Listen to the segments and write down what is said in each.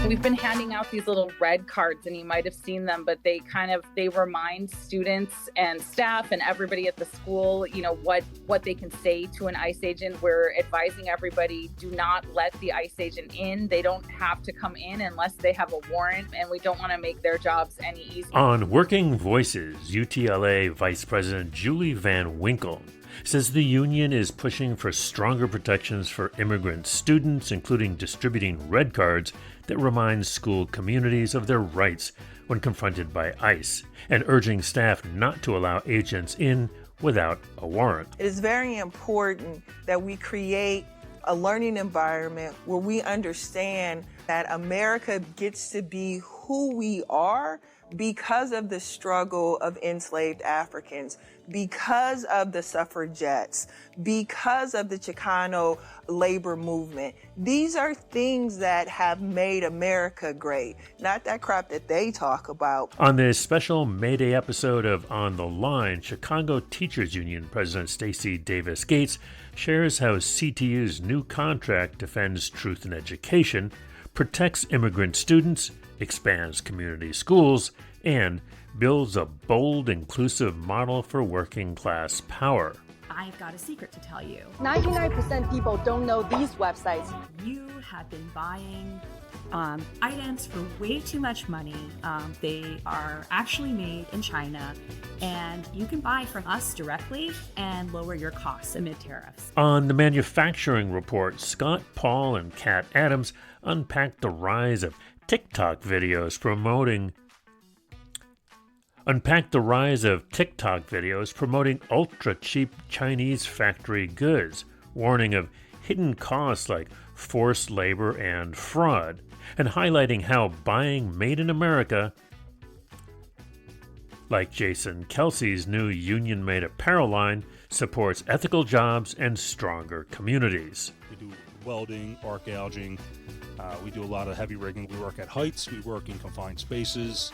We've been handing out these little red cards, and you might have seen them, but they remind students and staff and everybody at the school, what they can say to an ICE agent. We're advising everybody, do not let the ICE agent in. They don't have to come in unless they have a warrant, and we don't want to make their jobs any easier. On Working Voices, UTLA Vice President Julie Van Winkle says the union is pushing for stronger protections for immigrant students, including distributing red cards that remind school communities of their rights when confronted by ICE, and urging staff not to allow agents in without a warrant. It is very important that we create a learning environment where we understand that America gets to be who we are because of the struggle of enslaved Africans, because of the suffragettes, because of the Chicano labor movement. These are things that have made America great, not that crap that they talk about. On this special May Day episode of On the Line, Chicago Teachers Union President Stacey Davis Gates shares how CTU's new contract defends truth in education, protects immigrant students, expands community schools, and builds a bold, inclusive model for working class power. I've got a secret to tell you. 99% people don't know these websites. You have been buying items for way too much money. They are actually made in China, and you can buy from us directly and lower your costs amid tariffs. On the Manufacturing Report, Scott Paul and Kat Adams unpacked the rise of TikTok videos promoting ultra-cheap Chinese factory goods, warning of hidden costs like forced labor and fraud, and highlighting how buying made in America, like Jason Kelsey's new union-made apparel line, supports ethical jobs and stronger communities. We do welding, arc gouging. We do a lot of heavy rigging. We work at heights. We work in confined spaces.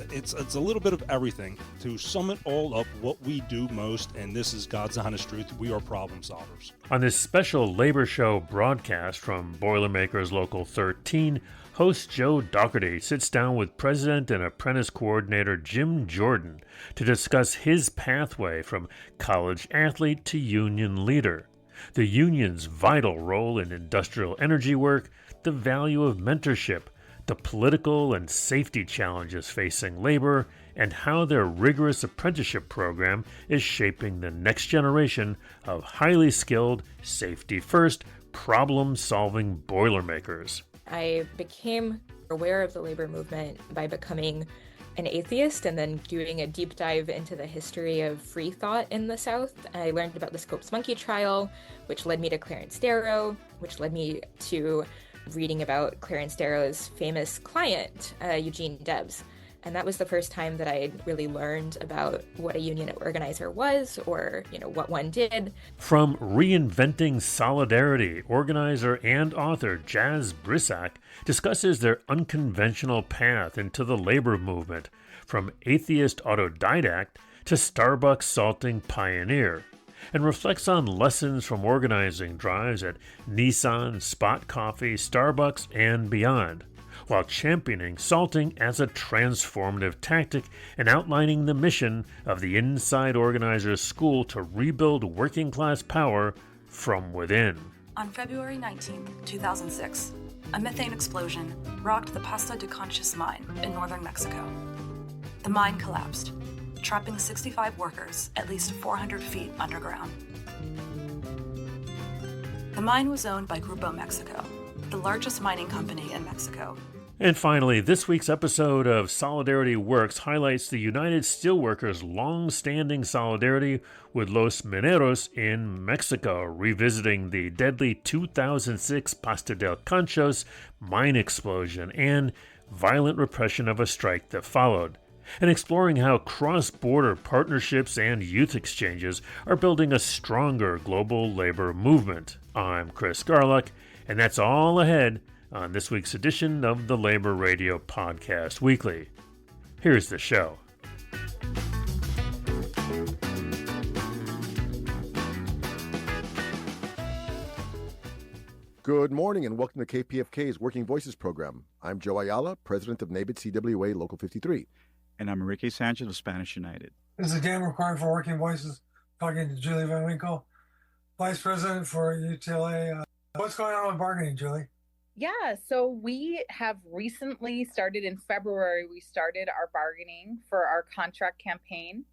It's a little bit of everything. To sum it all up, what we do most, and this is God's honest truth, we are problem solvers. On this special Labor Show broadcast from Boilermakers Local 13, host Joe Dougherty sits down with President and Apprentice Coordinator Jim Jordan to discuss his pathway from college athlete to union leader, the union's vital role in industrial energy work, the value of mentorship, the political and safety challenges facing labor, and how their rigorous apprenticeship program is shaping the next generation of highly skilled, safety-first, problem-solving Boilermakers. I became aware of the labor movement by becoming an atheist and then doing a deep dive into the history of free thought in the South. I learned about the Scopes Monkey trial, which led me to Clarence Darrow, which led me to reading about Clarence Darrow's famous client, Eugene Debs. And that was the first time that I really learned about what a union organizer was, or, what one did. From Reinventing Solidarity, organizer and author Jazz Brissac discusses their unconventional path into the labor movement, from atheist autodidact to Starbucks salting pioneer, and reflects on lessons from organizing drives at Nissan, Spot Coffee, Starbucks, and beyond, while championing salting as a transformative tactic and outlining the mission of the Inside Organizers School to rebuild working-class power from within. On February 19, 2006, a methane explosion rocked the Pasto de Conchas mine in northern Mexico. The mine collapsed, trapping 65 workers at least 400 feet underground. The mine was owned by Grupo Mexico, the largest mining company in Mexico. And finally, this week's episode of Solidarity Works highlights the United Steelworkers' long-standing solidarity with Los Mineros in Mexico, revisiting the deadly 2006 Pasto de Conchos mine explosion and violent repression of a strike that followed, and exploring how cross-border partnerships and youth exchanges are building a stronger global labor movement. I'm Chris Garlock, and that's all ahead on this week's edition of the Labor Radio Podcast Weekly. Here's the show. Good morning and welcome to KPFK's Working Voices program. I'm Joe Ayala, president of NABIT CWA Local 53. And I'm Enrique Sanchez of Spanish United. This is Dan required for Working Voices, talking to Julie Van Winkle, vice president for UTLA. What's going on with bargaining, Julie? Yeah, so we have recently started in February, we started our bargaining for our contract campaign.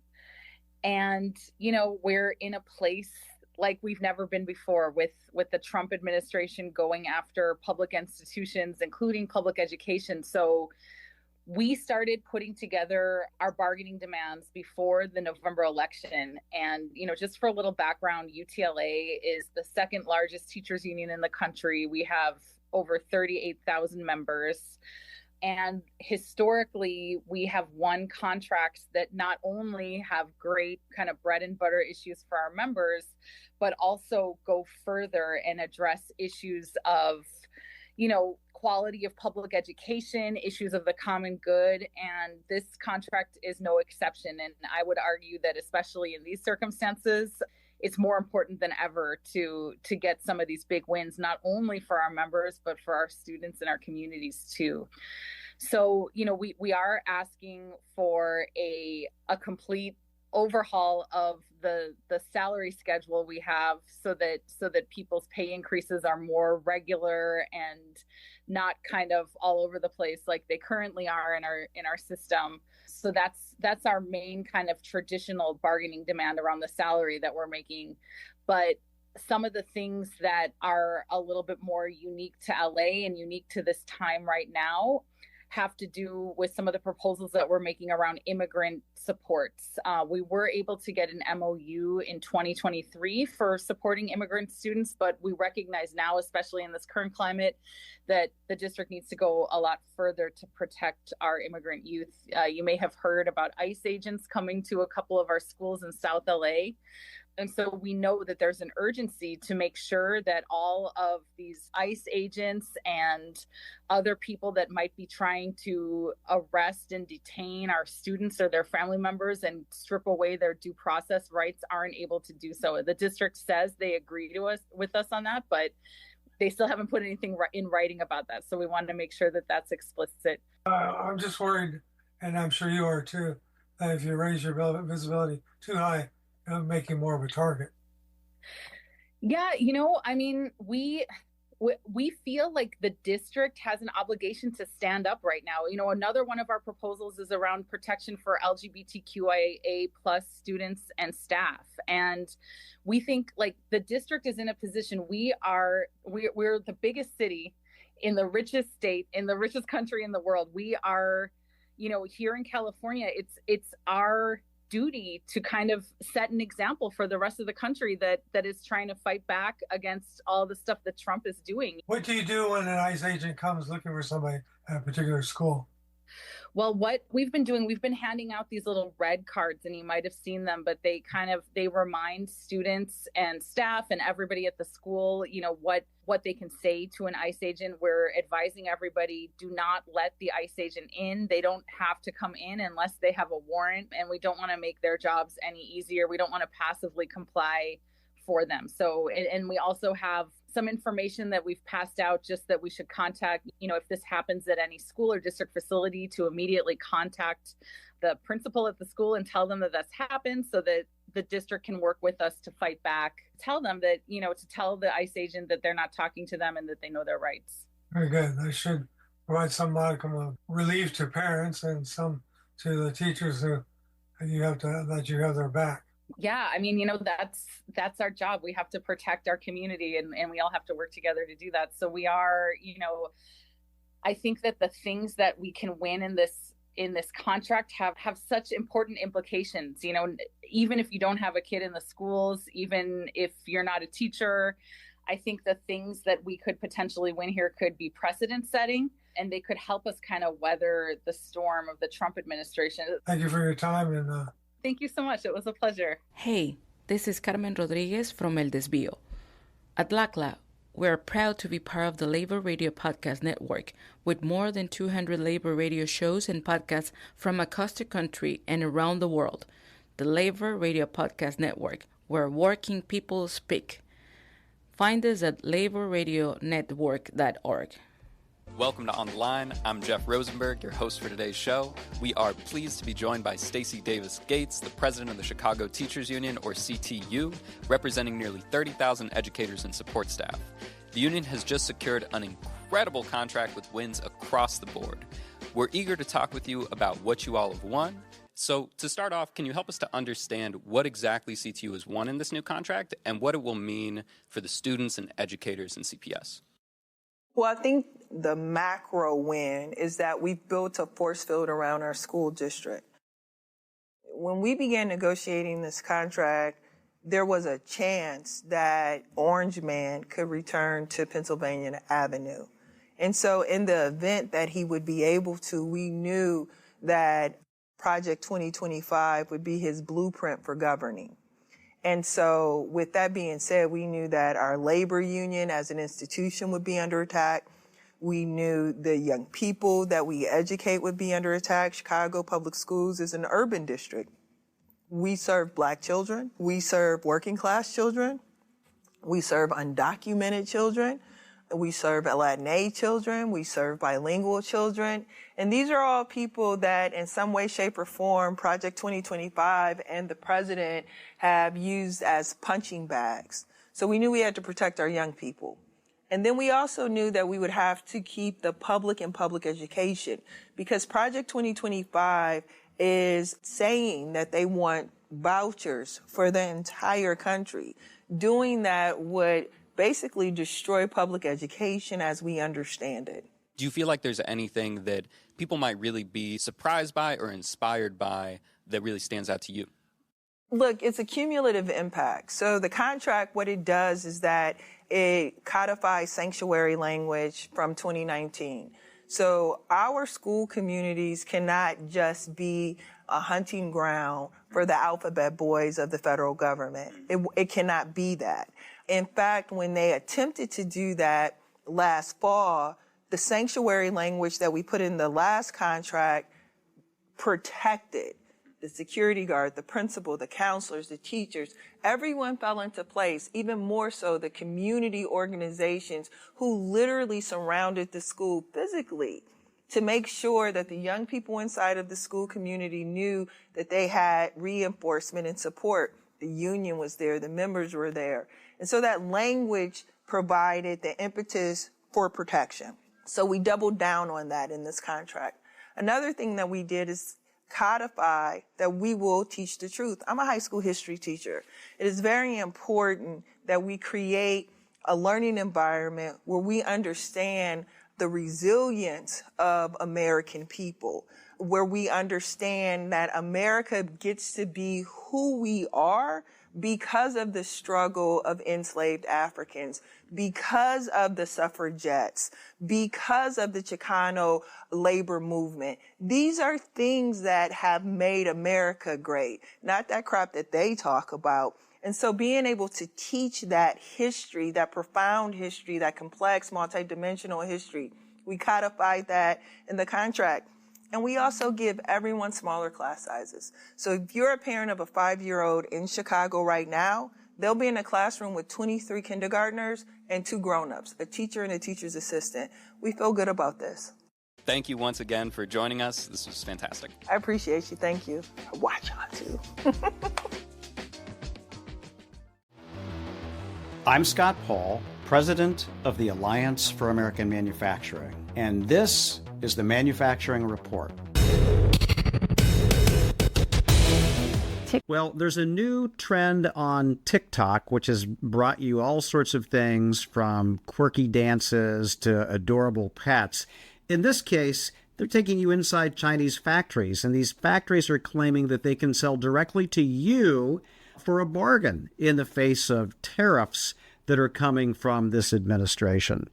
And, we're in a place like we've never been before with the Trump administration going after public institutions, including public education. So we started putting together our bargaining demands before the November election. And, just for a little background, UTLA is the second largest teachers union in the country. We have over 38,000 members. And historically, we have won contracts that not only have great kind of bread and butter issues for our members, but also go further and address issues of, quality of public education, issues of the common good. And this contract is no exception. And I would argue that especially in these circumstances, it's more important than ever to get some of these big wins, not only for our members, but for our students and our communities too. So, we are asking for a complete overhaul of the salary schedule we have so that people's pay increases are more regular and not kind of all over the place like they currently are in our system. So that's our main kind of traditional bargaining demand around the salary that we're making. But some of the things that are a little bit more unique to LA and unique to this time right now have to do with some of the proposals that we're making around immigrant supports. We were able to get an MOU in 2023 for supporting immigrant students, but we recognize now, especially in this current climate, that the district needs to go a lot further to protect our immigrant youth. You may have heard about ICE agents coming to a couple of our schools in South LA. And so we know that there's an urgency to make sure that all of these ICE agents and other people that might be trying to arrest and detain our students or their family members and strip away their due process rights aren't able to do so. The district says they agree with us on that, but they still haven't put anything in writing about that. So we wanted to make sure that that's explicit. I'm just worried, and I'm sure you are too, that if you raise your visibility too high, it'll make you more of a target. Yeah, we feel like the district has an obligation to stand up right now. Another one of our proposals is around protection for LGBTQIA plus students and staff. And we think like the district is in a position, we're the biggest city in the richest state, in the richest country in the world. We are, here in California, it's our duty to kind of set an example for the rest of the country that is trying to fight back against all the stuff that Trump is doing. What do you do when an ICE agent comes looking for somebody at a particular school? Well, what we've been doing, we've been handing out these little red cards, and you might have seen them, but they remind students and staff and everybody at the school, what they can say to an ICE agent. We're advising everybody, do not let the ICE agent in. They don't have to come in unless they have a warrant, and we don't want to make their jobs any easier. We don't want to passively comply for them. So, and we also have some information that we've passed out just that we should contact, if this happens at any school or district facility, to immediately contact the principal at the school and tell them that that's happened so that the district can work with us to fight back. Tell them that, to tell the ICE agent that they're not talking to them and that they know their rights. Very good. That should provide some modicum of relief to parents and some to the teachers that you have their back. Yeah, that's our job. We have to protect our community and we all have to work together to do that. So we are, I think that the things that we can win in this contract have such important implications. Even if you don't have a kid in the schools, even if you're not a teacher, I think the things that we could potentially win here could be precedent setting, and they could help us kind of weather the storm of the Trump administration. Thank you for your time. And thank you so much. It was a pleasure. Hey, this is Carmen Rodriguez from El Desvío. At LACLA, we are proud to be part of the Labor Radio Podcast Network, with more than 200 labor radio shows and podcasts from across the country and around the world. The Labor Radio Podcast Network, where working people speak. Find us at laborradionetwork.org. Welcome to On the Line. I'm Jeff Rosenberg, your host for today's show. We are pleased to be joined by Stacey Davis Gates, the president of the Chicago Teachers Union, or CTU, representing nearly 30,000 educators and support staff. The union has just secured an incredible contract with wins across the board. We're eager to talk with you about what you all have won. So to start off, can you help us to understand what exactly CTU has won in this new contract and what it will mean for the students and educators in CPS? Well, I think the macro win is that we've built a force field around our school district. When we began negotiating this contract, there was a chance that Orange Man could return to Pennsylvania Avenue. And so in the event that he would be able to, we knew that Project 2025 would be his blueprint for governing. And so with that being said, we knew that our labor union as an institution would be under attack. We knew the young people that we educate would be under attack. Chicago Public Schools is an urban district. We serve Black children. We serve working class children. We serve undocumented children. We serve Latinx children. We serve bilingual children. And these are all people that in some way, shape, or form, Project 2025 and the president have used as punching bags. So we knew we had to protect our young people. And then we also knew that we would have to keep the public in public education because Project 2025 is saying that they want vouchers for the entire country. Doing that would basically destroy public education as we understand it. Do you feel like there's anything that people might really be surprised by or inspired by that really stands out to you? Look, it's a cumulative impact. So the contract, what it does is that it codifies sanctuary language from 2019. So our school communities cannot just be a hunting ground for the alphabet boys of the federal government. It cannot be that. In fact, when they attempted to do that last fall, the sanctuary language that we put in the last contract protected the security guard, the principal, the counselors, the teachers. Everyone fell into place, even more so the community organizations who literally surrounded the school physically to make sure that the young people inside of the school community knew that they had reinforcement and support. The union was there, the members were there. And so that language provided the impetus for protection. So we doubled down on that in this contract. Another thing that we did is codify that we will teach the truth. I'm a high school history teacher. It is very important that we create a learning environment where we understand the resilience of American people, where we understand that America gets to be who we are because of the struggle of enslaved Africans, because of the suffragettes, because of the Chicano labor movement. These are things that have made America great, not that crap that they talk about. And so being able to teach that history, that profound history, that complex, multidimensional history, we codified that in the contract. And we also give everyone smaller class sizes. So if you're a parent of a 5-year-old in Chicago right now, they'll be in a classroom with 23 kindergartners and 2 grown-ups, a teacher and a teacher's assistant. We feel good about this. Thank you once again for joining us. This was fantastic. I appreciate you. Thank you. I watch y'all too. I'm Scott Paul, president of the Alliance for American Manufacturing, and this is the Manufacturing Report. Well, there's a new trend on TikTok, which has brought you all sorts of things from quirky dances to adorable pets. In this case, they're taking you inside Chinese factories, and these factories are claiming that they can sell directly to you for a bargain in the face of tariffs that are coming from this administration.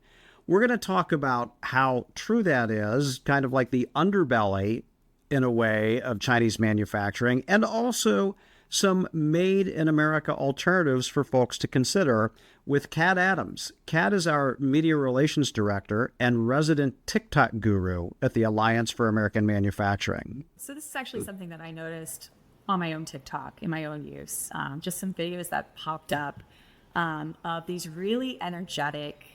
We're going to talk about how true that is, kind of like the underbelly, in a way, of Chinese manufacturing, and also some made-in-America alternatives for folks to consider with Kat Adams. Kat is our media relations director and resident TikTok guru at the Alliance for American Manufacturing. So this is actually something that I noticed on my own TikTok, in my own use. Just some videos that popped up of these really energetic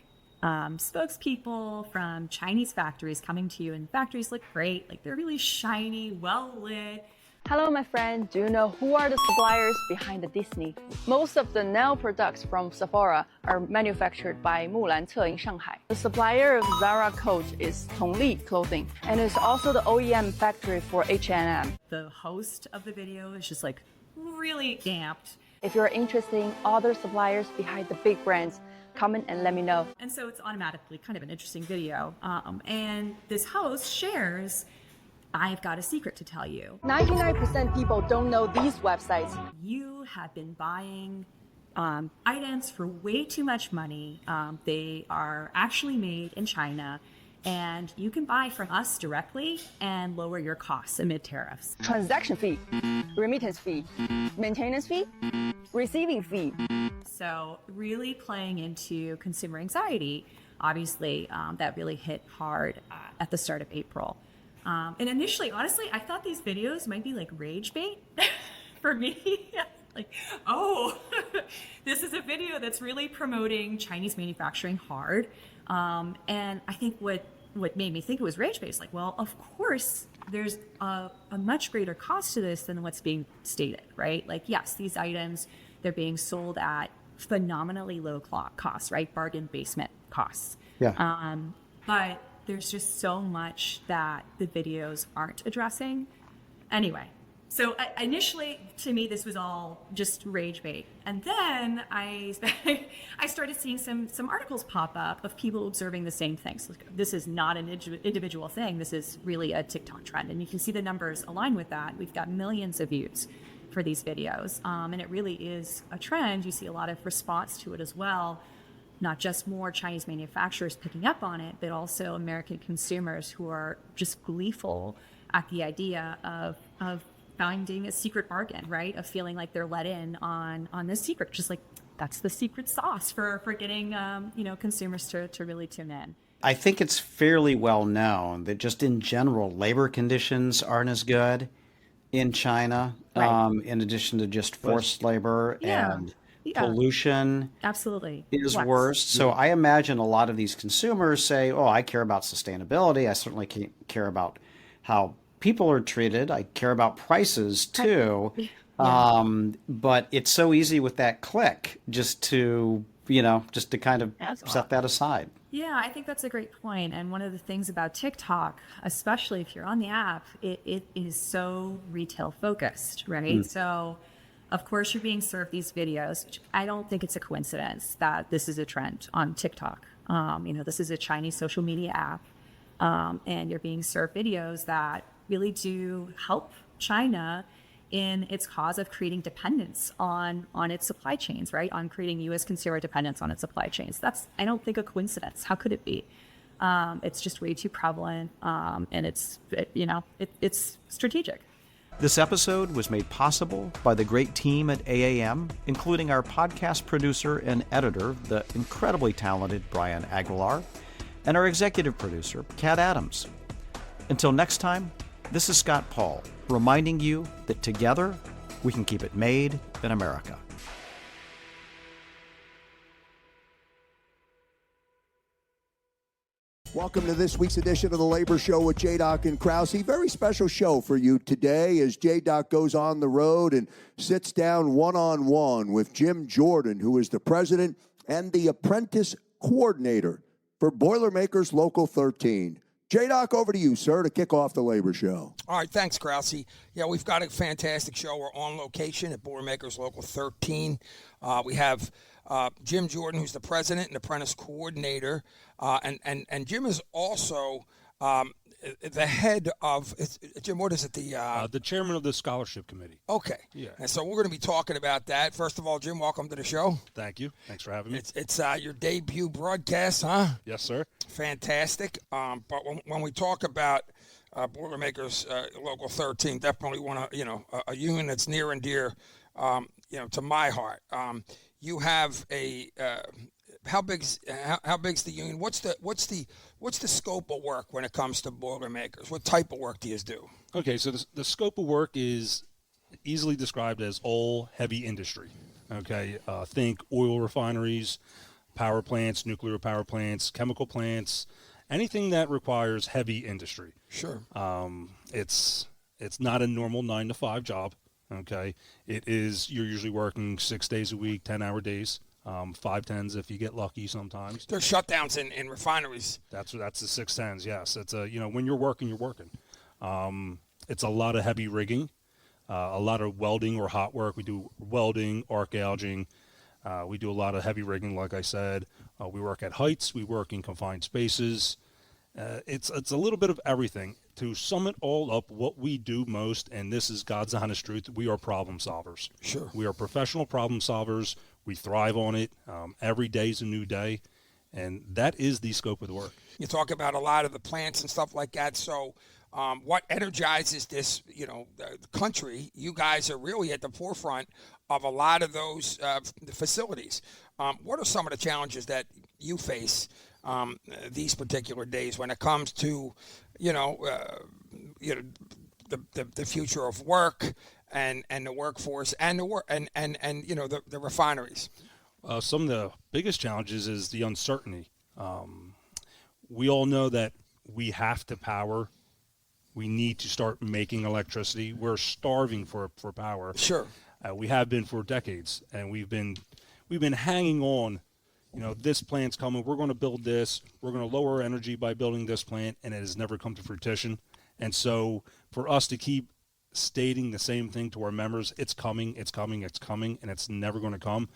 spokespeople from Chinese factories coming to you, and factories look great, like they're really shiny, well lit. Hello, my friend. Do you know who are the suppliers behind the Disney? Most of the nail products from Sephora are manufactured by Mulance in Shanghai. The supplier of Zara Coat is Tongli Clothing, and is also the OEM factory for H&M. The host of the video is just like really amped. If you're interested in other suppliers behind the big brands, comment and let me know. And so it's automatically kind of an interesting video. And this host shares, I've got a secret to tell you. 99% people don't know these websites. You have been buying items for way too much money. They are actually made in China, and you can buy from us directly and lower your costs amid tariffs. Transaction fee, remittance fee, maintenance fee, receiving fee. So really playing into consumer anxiety. Obviously, that really hit hard at the start of April. And initially, honestly, I thought these videos might be like rage bait for me. Like, oh, this is a video that's really promoting Chinese manufacturing hard. And I think what made me think it was rage bait is like, well, of course, there's a much greater cost to this than what's being stated, right? Like, yes, these items, they're being sold at phenomenally low costs, right? Bargain basement costs. Yeah. But there's just so much that the videos aren't addressing. Anyway, so initially, to me, this was all just rage bait. And then I started seeing some articles pop up of people observing the same things. So this is not an individual thing. This is really a TikTok trend. And you can see the numbers align with that. We've got millions of views for these videos. And it really is a trend. You see a lot of response to it as well. Not just more Chinese manufacturers picking up on it, but also American consumers who are just gleeful at the idea of finding a secret bargain, right? Of feeling like they're let in on this secret, just like that's the secret sauce for getting consumers to really tune in. I think it's fairly well known that just in general, labor conditions aren't as good in China, right. In addition to just forced labor and pollution absolutely is worse. So I imagine a lot of these consumers say, oh, I care about sustainability. I certainly care about how people are treated. I care about prices too. But it's so easy with that click just to kind of set that aside. Yeah, I think that's a great point. And one of the things about TikTok, especially if you're on the app, it is so retail focused, right? So of course, you're being served these videos, which I don't think it's a coincidence that this is a trend on TikTok. This is a Chinese social media app, and you're being served videos that really do help China in its cause of creating dependence on its supply chains, right? On creating U.S. consumer dependence on its supply chains. That's, I don't think, a coincidence. How could it be? It's just way too prevalent, and it's strategic. This episode was made possible by the great team at AAM, including our podcast producer and editor, the incredibly talented Brian Aguilar, and our executive producer, Kat Adams. Until next time, this is Scott Paul, reminding you that together we can keep it made in America. Welcome to this week's edition of the Labor Show with J-Doc and Krause. Very special show for you today as J-Doc goes on the road and sits down one-on-one with Jim Jordan, who is the president and the apprentice coordinator for Boilermakers Local 13. J-Doc, over to you, sir, to kick off the Labor Show. All right, thanks, Krause. Yeah, we've got a fantastic show. We're on location at Boilermakers Local 13. We have Jim Jordan, who's the president and apprentice coordinator, and Jim is also the head of, Jim, what is it? The chairman of the scholarship committee. Okay. Yeah. And so we're going to be talking about that. First of all, Jim, welcome to the show. Thank you. Thanks for having me. It's your debut broadcast, huh? Yes, sir. Fantastic. But when we talk about Boilermakers Local 13, definitely want to, a union that's near and dear, to my heart. You have a how big's the union? What's the scope of work when it comes to Boilermakers? What type of work do you do? Okay, so the scope of work is easily described as all heavy industry. Okay, think oil refineries, power plants, nuclear power plants, chemical plants, anything that requires heavy industry. Sure. It's not a normal 9 to 5 job. Okay, it is. You're usually working 6 days a week, 10-hour days, 5 10s if you get lucky sometimes. There's shutdowns in refineries. That's the 6 10s. Yes, it's when you're working, you're working. It's a lot of heavy rigging, a lot of welding or hot work. We do welding, arc gouging. We do a lot of heavy rigging, like I said. We work at heights. We work in confined spaces. It's a little bit of everything. To sum it all up, what we do most, and this is God's honest truth, we are problem solvers. Sure. We are professional problem solvers. We thrive on it. Every day is a new day, and that is the scope of the work. You talk about a lot of the plants and stuff like that. So what energizes this, the country? You guys are really at the forefront of a lot of those facilities. What are some of the challenges that you face these particular days when it comes to, the future of work and the workforce and the work and the refineries? Some of the biggest challenges is the uncertainty. We all know that we have to power. We need to start making electricity. We're starving for power. Sure. We have been for decades, and we've been hanging on. This plant's coming. We're going to build this. We're going to lower energy by building this plant, and it has never come to fruition. And so for us to keep stating the same thing to our members, it's coming, it's coming, it's coming, and it's never going to come,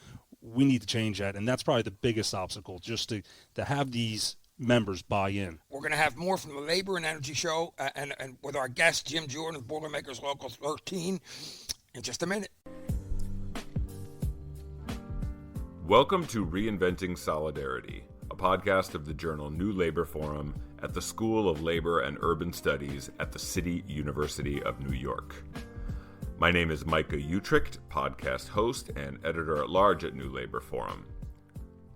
we need to change that. And that's probably the biggest obstacle, just to have these members buy in. We're going to have more from the Labor and Energy Show and with our guest, Jim Jordan of Boilermakers Local 13, in just a minute. Welcome to Reinventing Solidarity, a podcast of the journal New Labor Forum at the School of Labor and Urban Studies at the City University of New York. My name is Micah Utricht, podcast host and editor-at-large at New Labor Forum.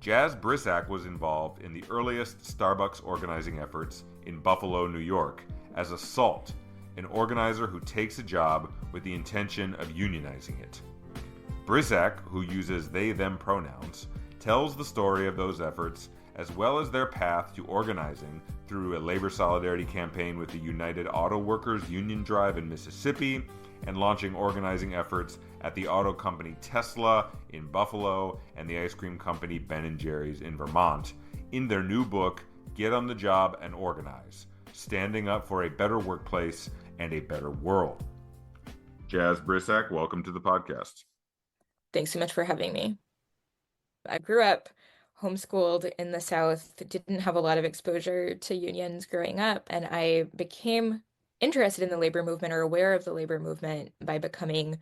Jazz Brissack was involved in the earliest Starbucks organizing efforts in Buffalo, New York, as a SALT, an organizer who takes a job with the intention of unionizing it. Brissack, who uses they-them pronouns, tells the story of those efforts as well as their path to organizing through a labor solidarity campaign with the United Auto Workers Union Drive in Mississippi and launching organizing efforts at the auto company Tesla in Buffalo and the ice cream company Ben & Jerry's in Vermont in their new book, Get on the Job and Organize, Standing Up for a Better Workplace and a Better World. Jazz Brissack, welcome to the podcast. Thanks so much for having me. I grew up homeschooled in the South, didn't have a lot of exposure to unions growing up, and I became interested in the labor movement or aware of the labor movement by becoming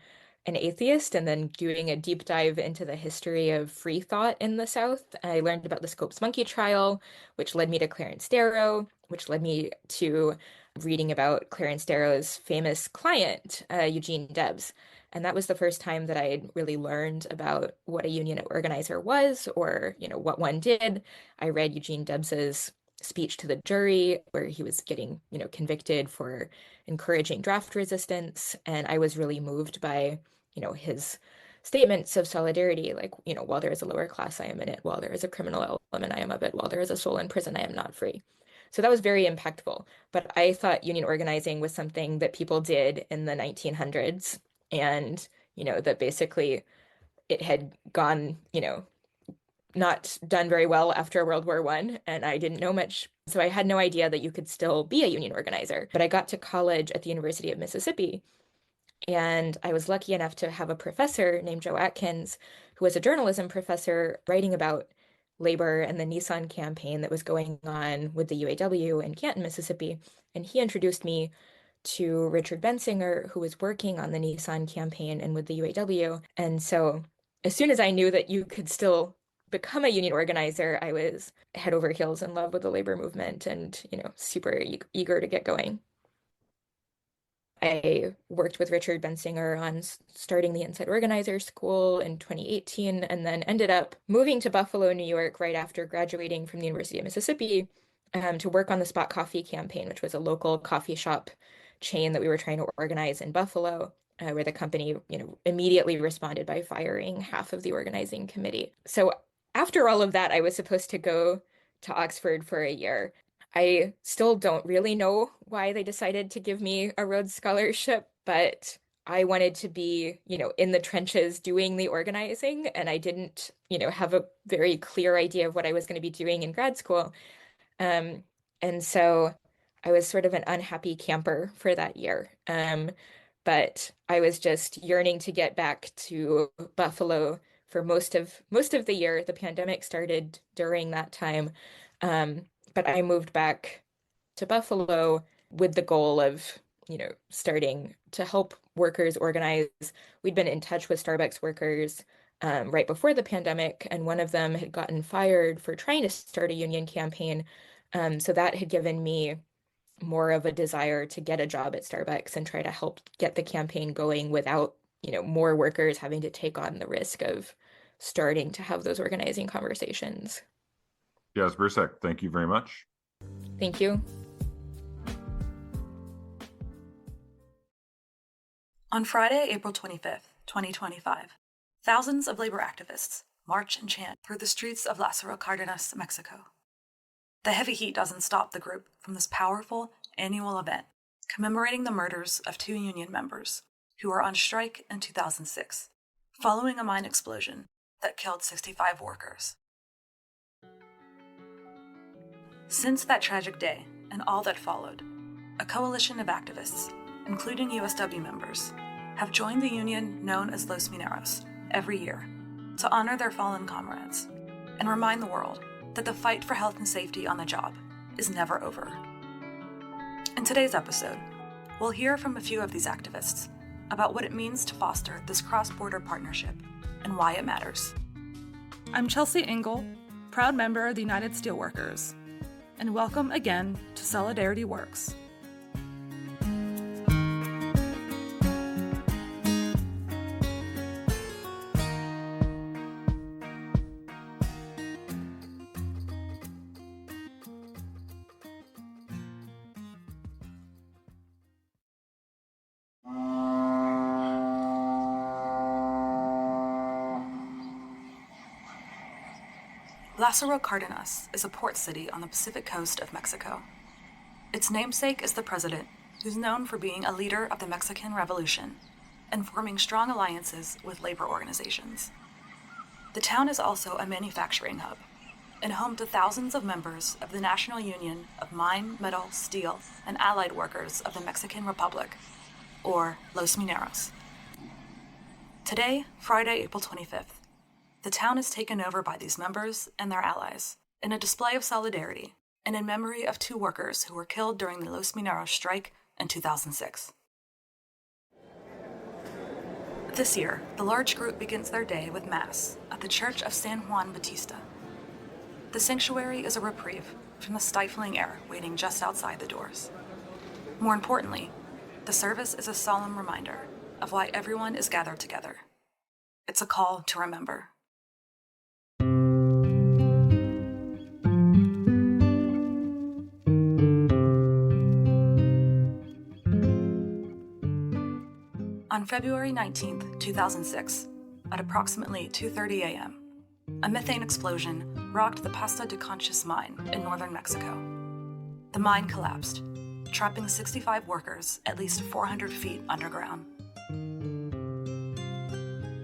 an atheist and then doing a deep dive into the history of free thought in the South. I learned about the Scopes Monkey trial, which led me to Clarence Darrow, which led me to reading about Clarence Darrow's famous client, Eugene Debs. And that was the first time that I had really learned about what a union organizer was, or, what one did. I read Eugene Debs's speech to the jury where he was getting, convicted for encouraging draft resistance. And I was really moved by, his statements of solidarity, like, while there is a lower class, I am in it. While there is a criminal element, I am of it. While there is a soul in prison, I am not free. So that was very impactful. But I thought union organizing was something that people did in the 1900s. And, that basically it had gone, not done very well after World War I, and I didn't know much. So I had no idea that you could still be a union organizer. But I got to college at the University of Mississippi, and I was lucky enough to have a professor named Joe Atkins, who was a journalism professor, writing about labor and the Nissan campaign that was going on with the UAW in Canton, Mississippi. And he introduced me to Richard Bensinger, who was working on the Nissan campaign and with the UAW. And so as soon as I knew that you could still become a union organizer, I was head over heels in love with the labor movement and, super eager to get going. I worked with Richard Bensinger on starting the Inside Organizer School in 2018, and then ended up moving to Buffalo, New York right after graduating from the University of Mississippi to work on the Spot Coffee campaign, which was a local coffee shop chain that we were trying to organize in Buffalo. where the company, immediately responded by firing half of the organizing committee. So after all of that, I was supposed to go to Oxford for a year. I still don't really know why they decided to give me a Rhodes Scholarship, but I wanted to be, in the trenches doing the organizing, and I didn't, have a very clear idea of what I was going to be doing in grad school. And so I was sort of an unhappy camper for that year. But I was just yearning to get back to Buffalo for most of the year. The pandemic started during that time. But I moved back to Buffalo with the goal of, starting to help workers organize. We'd been in touch with Starbucks workers right before the pandemic, and one of them had gotten fired for trying to start a union campaign. So that had given me more of a desire to get a job at Starbucks and try to help get the campaign going without, more workers having to take on the risk of starting to have those organizing conversations. Jazz Bursek, thank you very much. Thank you. On Friday, April 25th, 2025, thousands of labor activists march and chant through the streets of Lázaro Cárdenas, Mexico. The heavy heat doesn't stop the group from this powerful annual event commemorating the murders of 2 union members who were on strike in 2006, following a mine explosion that killed 65 workers. Since that tragic day and all that followed, a coalition of activists, including USW members, have joined the union known as Los Mineros every year to honor their fallen comrades and remind the world that the fight for health and safety on the job is never over. In today's episode, we'll hear from a few of these activists about what it means to foster this cross-border partnership and why it matters. I'm Chelsea Engel, proud member of the United Steelworkers, and welcome again to Solidarity Works. Lázaro Cárdenas is a port city on the Pacific coast of Mexico. Its namesake is the president, who's known for being a leader of the Mexican Revolution and forming strong alliances with labor organizations. The town is also a manufacturing hub and home to thousands of members of the National Union of Mine, Metal, Steel, and Allied Workers of the Mexican Republic, or Los Mineros. Today, Friday, April 25th, the town is taken over by these members and their allies in a display of solidarity and in memory of 2 workers who were killed during the Los Mineros strike in 2006. This year, the large group begins their day with Mass at the Church of San Juan Bautista. The sanctuary is a reprieve from the stifling air waiting just outside the doors. More importantly, the service is a solemn reminder of why everyone is gathered together. It's a call to remember. On February 19, 2006, at approximately 2:30 a.m., a methane explosion rocked the Pasto de Conchas mine in northern Mexico. The mine collapsed, trapping 65 workers at least 400 feet underground.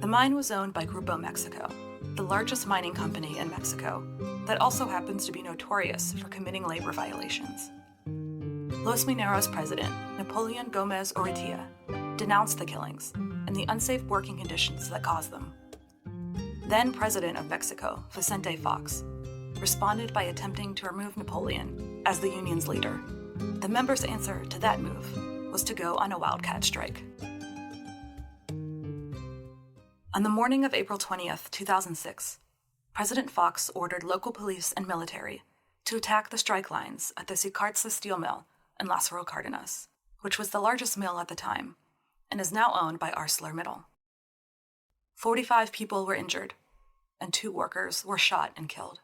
The mine was owned by Grupo Mexico, the largest mining company in Mexico that also happens to be notorious for committing labor violations. Los Mineros president, Napoleon Gómez Urrutia, denounced the killings and the unsafe working conditions that caused them. Then President of Mexico, Vicente Fox, responded by attempting to remove Napoleon as the union's leader. The members' answer to that move was to go on a wildcat strike. On the morning of April 20th, 2006, President Fox ordered local police and military to attack the strike lines at the Sicartza steel mill in Lázaro Cárdenas, which was the largest mill at the time and is now owned by ArcelorMittal. 45 people were injured, and 2 workers were shot and killed: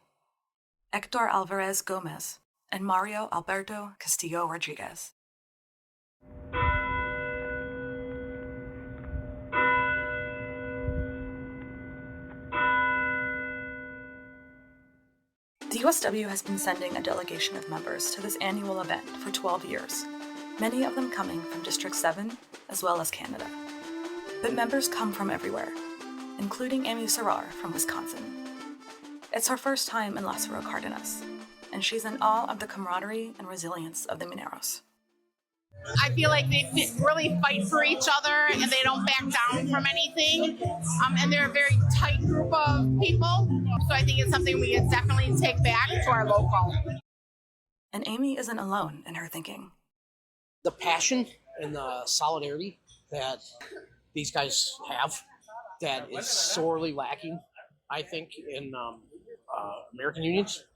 Héctor Alvarez Gómez and Mario Alberto Castillo Rodriguez. USW has been sending a delegation of members to this annual event for 12 years, many of them coming from District 7 as well as Canada. But members come from everywhere, including Amy Serrar from Wisconsin. It's her first time in Lázaro Cárdenas, and she's in awe of the camaraderie and resilience of the Mineros. I feel like they really fight for each other and they don't back down from anything. And they're a very tight group of people. So I think it's something we can definitely take back to our local. And Amy isn't alone in her thinking. The passion and the solidarity that these guys have that is sorely lacking, I think, in American unions.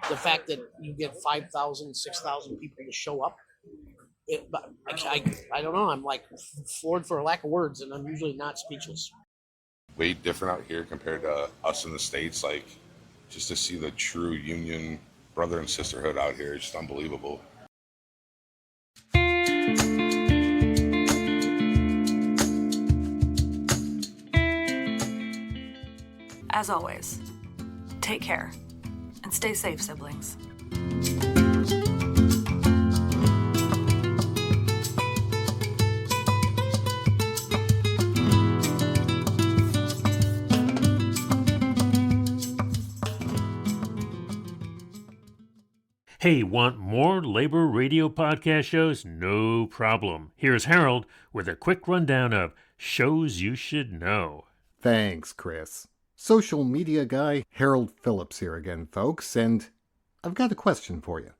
The fact that you get 5,000, 6,000 people to show up, I don't know. I'm like floored for a lack of words, and I'm usually not speechless. Way different out here compared to us in the States. Like, just to see the true union, brother and sisterhood out here is just unbelievable. As always, take care and stay safe, siblings. Hey, want more Labor Radio podcast shows? No problem. Here's Harold with a quick rundown of shows you should know. Thanks, Chris. Social media guy Harold Phillips here again, folks, and I've got a question for you.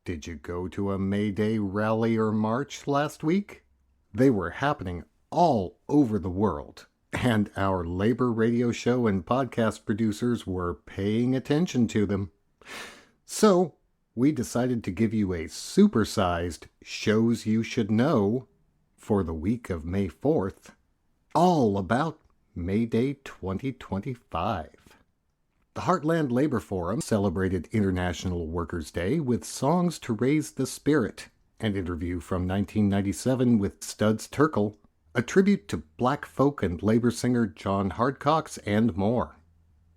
Did you go to a May Day rally or march last week? They were happening all over the world, and our labor radio show and podcast producers were paying attention to them. So, we decided to give you a supersized Shows You Should Know for the week of May 4th, all about May Day 2025. The Heartland Labor Forum celebrated International Workers' Day with songs to raise the spirit, an interview from 1997 with Studs Terkel, a tribute to black folk and labor singer John Hardcox, and more.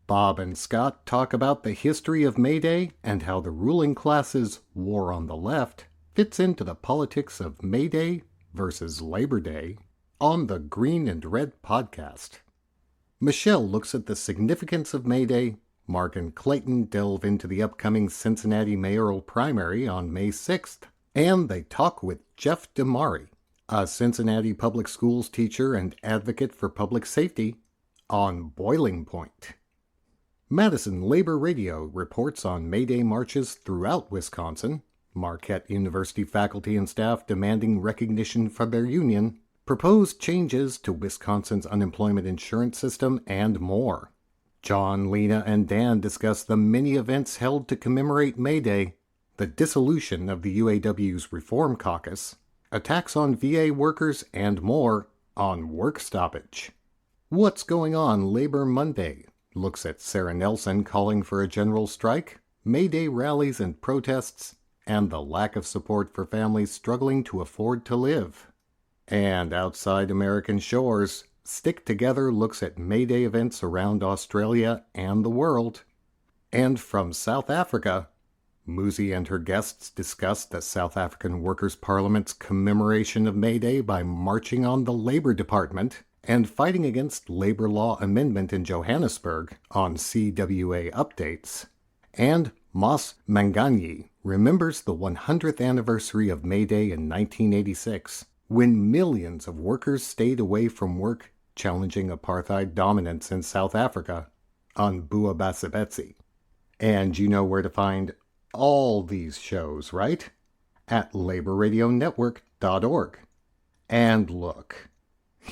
Bob and Scott talk about the history of May Day and how the ruling class's war on the left fits into the politics of May Day versus Labor Day on the Green and Red podcast. Michelle looks at the significance of May Day. Mark and Clayton delve into the upcoming Cincinnati mayoral primary on May 6th. And they talk with Jeff Damari, a Cincinnati public schools teacher and advocate for public safety, on Boiling Point. Madison Labor Radio reports on May Day marches throughout Wisconsin, Marquette University faculty and staff demanding recognition for their union, proposed changes to Wisconsin's unemployment insurance system, and more. John, Lena, and Dan discuss the many events held to commemorate May Day, the dissolution of the UAW's Reform Caucus, attacks on VA workers, and more on Work Stoppage. What's Going On Labor Monday looks at Sarah Nelson calling for a general strike, May Day rallies and protests, and the lack of support for families struggling to afford to live. And Outside American Shores, Stick Together looks at May Day events around Australia and the world. And from South Africa, Muzi and her guests discuss the South African Workers' Parliament's commemoration of May Day by marching on the Labor Department and fighting against labor law amendment in Johannesburg on CWA updates. And Mas Manganyi remembers the 100th anniversary of May Day in 1986, when millions of workers stayed away from work challenging apartheid dominance in South Africa on Bua Basibetsi. And you know where to find all these shows, right? At laborradionetwork.org. And look,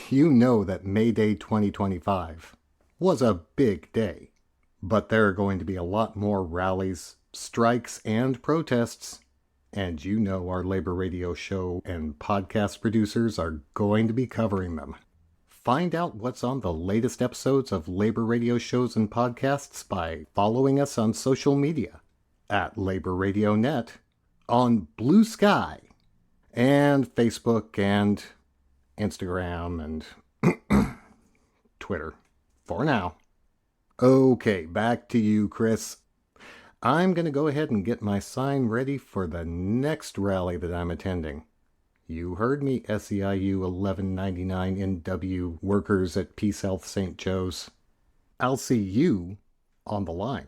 you know that May Day 2025 was a big day, but there are going to be a lot more rallies, strikes, and protests, and you know our labor radio show and podcast producers are going to be covering them. Find out what's on the latest episodes of labor radio shows and podcasts by following us on social media at Labor Radio Net, on Blue Sky, and Facebook, and Instagram, and Twitter, for now. Okay, back to you, Chris. I'm going to go ahead and get my sign ready for the next rally that I'm attending. You heard me, SEIU 1199 NW workers at Peace Health St. Joe's. I'll see you on the line.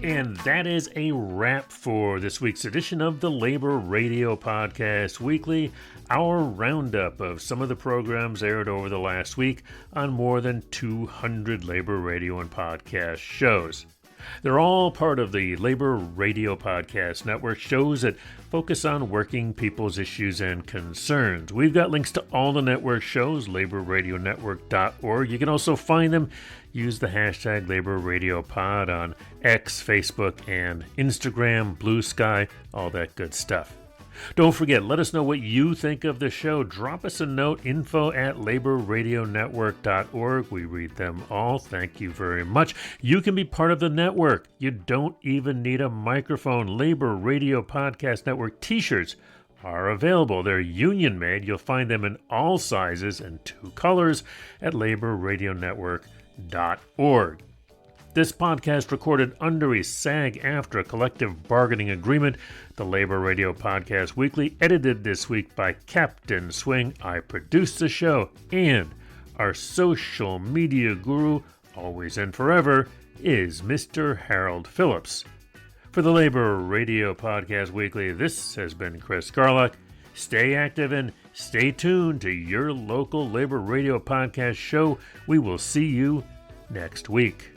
And that is a wrap for this week's edition of the Labor Radio Podcast Weekly, our roundup of some of the programs aired over the last week on more than 200 labor radio and podcast shows. They're all part of the Labor Radio Podcast Network, shows that focus on working people's issues and concerns. We've got links to all the network shows, laborradionetwork.org. You can also find them. Use the hashtag LaborRadioPod on X, Facebook, and Instagram, Blue Sky, all that good stuff. Don't forget, let us know what you think of the show. Drop us a note, info@laborradionetwork.org. We read them all. Thank you very much. You can be part of the network. You don't even need a microphone. Labor Radio Podcast Network t-shirts are available. They're union made. You'll find them in all sizes and 2 colors at laborradionetwork.org. This podcast recorded under a SAG-AFTRA collective bargaining agreement. The Labor Radio Podcast Weekly, edited this week by Captain Swing. I produced the show, and our social media guru, always and forever, is Mr. Harold Phillips. For the Labor Radio Podcast Weekly, this has been Chris Garlock. Stay active and stay tuned to your local Labor Radio Podcast show. We will see you next week.